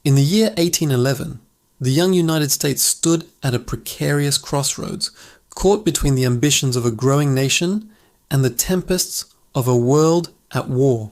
In the year 1811, the young United States stood at a precarious crossroads, caught between the ambitions of a growing nation and the tempests of a world at war.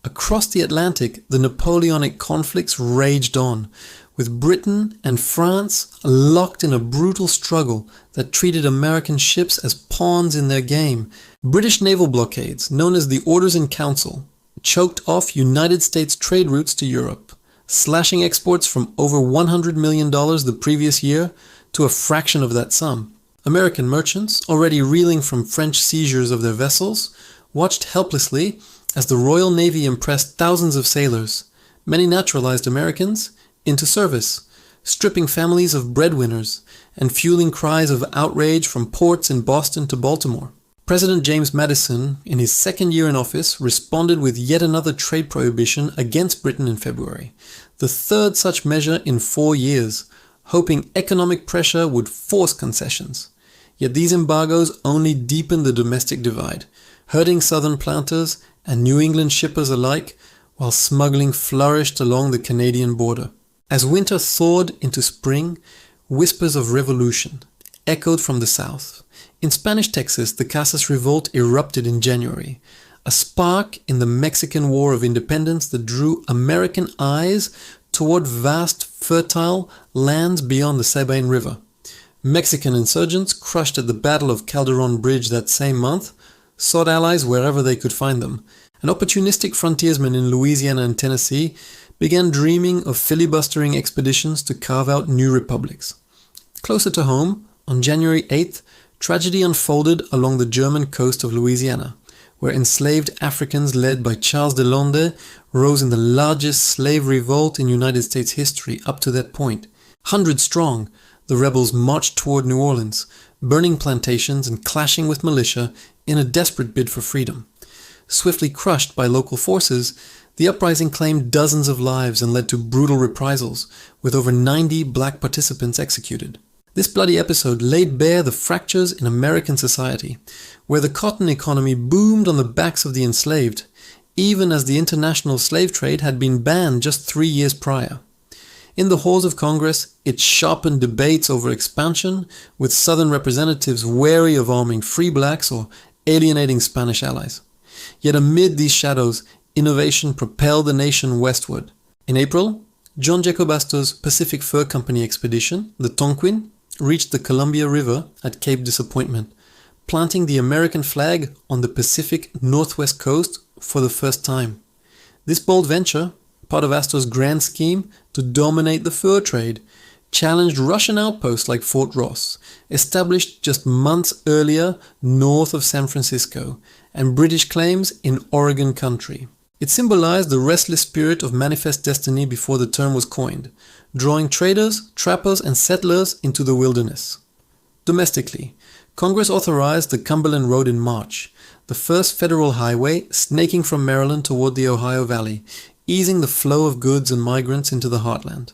Across the Atlantic, the Napoleonic conflicts raged on, with Britain and France locked in a brutal struggle that treated American ships as pawns in their game. British naval blockades, known as the Orders in Council, choked off United States trade routes to Europe, slashing exports from over $100 million the previous year to a fraction of that sum. American merchants, already reeling from French seizures of their vessels, watched helplessly as the Royal Navy impressed thousands of sailors, many naturalized Americans, into service, stripping families of breadwinners and fueling cries of outrage from ports in Boston to Baltimore. President James Madison, in his second year in office, responded with yet another trade prohibition against Britain in February, the third such measure in 4 years, hoping economic pressure would force concessions. Yet these embargoes only deepened the domestic divide, hurting southern planters and New England shippers alike, while smuggling flourished along the Canadian border. As winter thawed into spring, whispers of revolution echoed from the south. In Spanish Texas, the Casas Revolt erupted in January, a spark in the Mexican War of Independence that drew American eyes toward vast, fertile lands beyond the Sabine River. Mexican insurgents, crushed at the Battle of Calderon Bridge that same month, sought allies wherever they could find them, and opportunistic frontiersmen in Louisiana and Tennessee began dreaming of filibustering expeditions to carve out new republics. Closer to home, on January 8th, tragedy unfolded along the German coast of Louisiana, where enslaved Africans led by Charles de Londe rose in the largest slave revolt in United States history up to that point. 100 strong, the rebels marched toward New Orleans, burning plantations and clashing with militia in a desperate bid for freedom. Swiftly crushed by local forces, the uprising claimed dozens of lives and led to brutal reprisals, with over 90 black participants executed. This bloody episode laid bare the fractures in American society, where the cotton economy boomed on the backs of the enslaved, even as the international slave trade had been banned just 3 years prior. In the halls of Congress, it sharpened debates over expansion, with Southern representatives wary of arming free blacks or alienating Spanish allies. Yet amid these shadows, innovation propelled the nation westward. In April, John Jacob Astor's Pacific Fur Company expedition, the Tonquin, reached the Columbia River at Cape Disappointment, planting the American flag on the Pacific Northwest coast for the first time. This bold venture, part of Astor's grand scheme to dominate the fur trade, challenged Russian outposts like Fort Ross, established just months earlier north of San Francisco, and British claims in Oregon country. It symbolized the restless spirit of manifest destiny before the term was coined, drawing traders, trappers, and settlers into the wilderness. Domestically, Congress authorized the Cumberland Road in March, the first federal highway snaking from Maryland toward the Ohio Valley, easing the flow of goods and migrants into the heartland.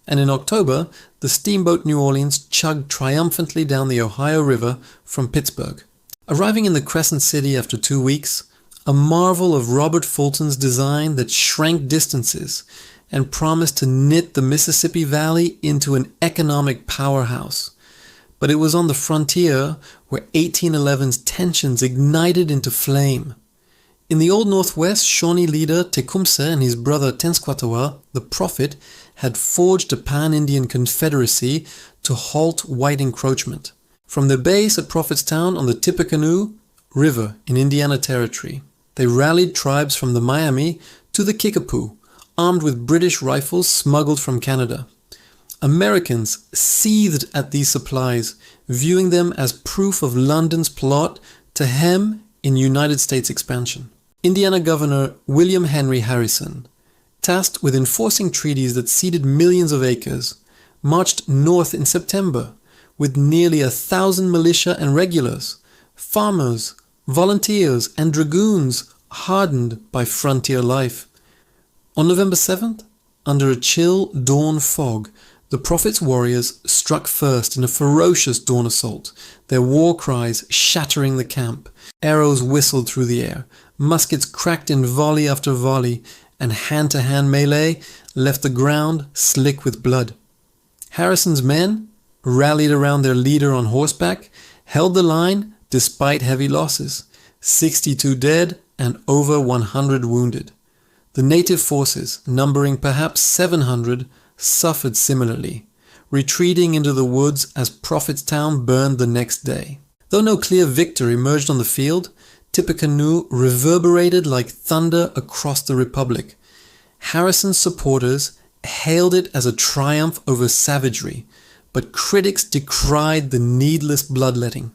And in October, the steamboat New Orleans chugged triumphantly down the Ohio River from Pittsburgh. Arriving in the Crescent City after 2 weeks, a marvel of Robert Fulton's design that shrank distances and promised to knit the Mississippi Valley into an economic powerhouse. But it was on the frontier where 1811's tensions ignited into flame. In the Old Northwest, Shawnee leader Tecumseh and his brother Tenskwatawa, the Prophet, had forged a pan-Indian confederacy to halt white encroachment. From their base at Prophetstown on the Tippecanoe River in Indiana Territory, they rallied tribes from the Miami to the Kickapoo, armed with British rifles smuggled from Canada. Americans seethed at these supplies, viewing them as proof of London's plot to hem in United States expansion. Indiana Governor William Henry Harrison, tasked with enforcing treaties that ceded millions of acres, marched north in September with nearly 1,000 militia and regulars, farmers, volunteers, and dragoons hardened by frontier life. On November 7th, under a chill dawn fog, the Prophet's warriors struck first in a ferocious dawn assault, their war cries shattering the camp. Arrows whistled through the air, muskets cracked in volley after volley, and hand-to-hand melee left the ground slick with blood. Harrison's men, rallied around their leader on horseback, held the line despite heavy losses, 62 dead and over 100 wounded. The native forces, numbering perhaps 700, suffered similarly, retreating into the woods as Prophetstown burned the next day. Though no clear victor emerged on the field, Tippecanoe reverberated like thunder across the Republic. Harrison's supporters hailed it as a triumph over savagery, but critics decried the needless bloodletting.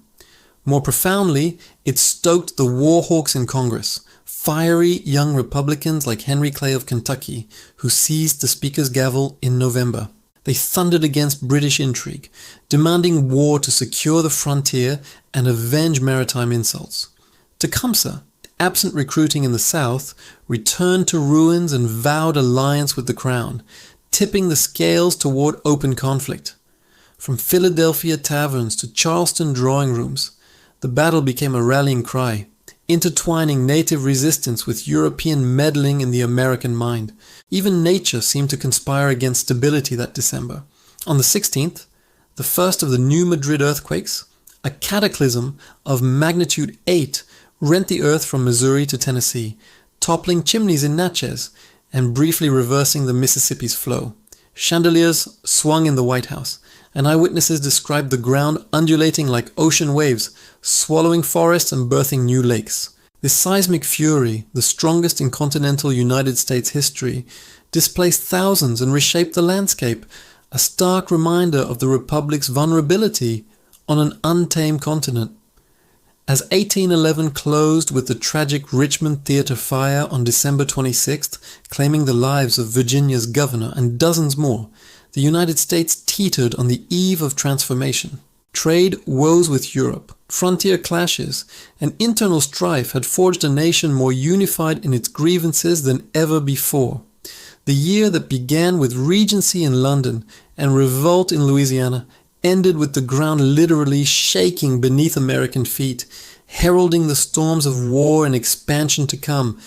More profoundly, it stoked the warhawks in Congress, fiery young Republicans like Henry Clay of Kentucky, who seized the Speaker's gavel in November. They thundered against British intrigue, demanding war to secure the frontier and avenge maritime insults. Tecumseh, absent recruiting in the South, returned to ruins and vowed alliance with the Crown, tipping the scales toward open conflict. From Philadelphia taverns to Charleston drawing rooms, the battle became a rallying cry, intertwining native resistance with European meddling in the American mind. Even nature seemed to conspire against stability that December. On the 16th, the first of the new Madrid earthquakes, a cataclysm of magnitude 8 rent the earth from Missouri to Tennessee, toppling chimneys in Natchez and briefly reversing the Mississippi's flow. Chandeliers swung in the White House, and eyewitnesses described the ground undulating like ocean waves, swallowing forests and birthing new lakes. This seismic fury, the strongest in continental United States history, displaced thousands and reshaped the landscape, a stark reminder of the Republic's vulnerability on an untamed continent. As 1811 closed with the tragic Richmond Theater fire on December 26th, claiming the lives of Virginia's governor and dozens more, the United States teetered on the eve of transformation. Trade woes with Europe, frontier clashes, and internal strife had forged a nation more unified in its grievances than ever before. The year that began with Regency in London and revolt in Louisiana ended with the ground literally shaking beneath American feet, heralding the storms of war and expansion to come,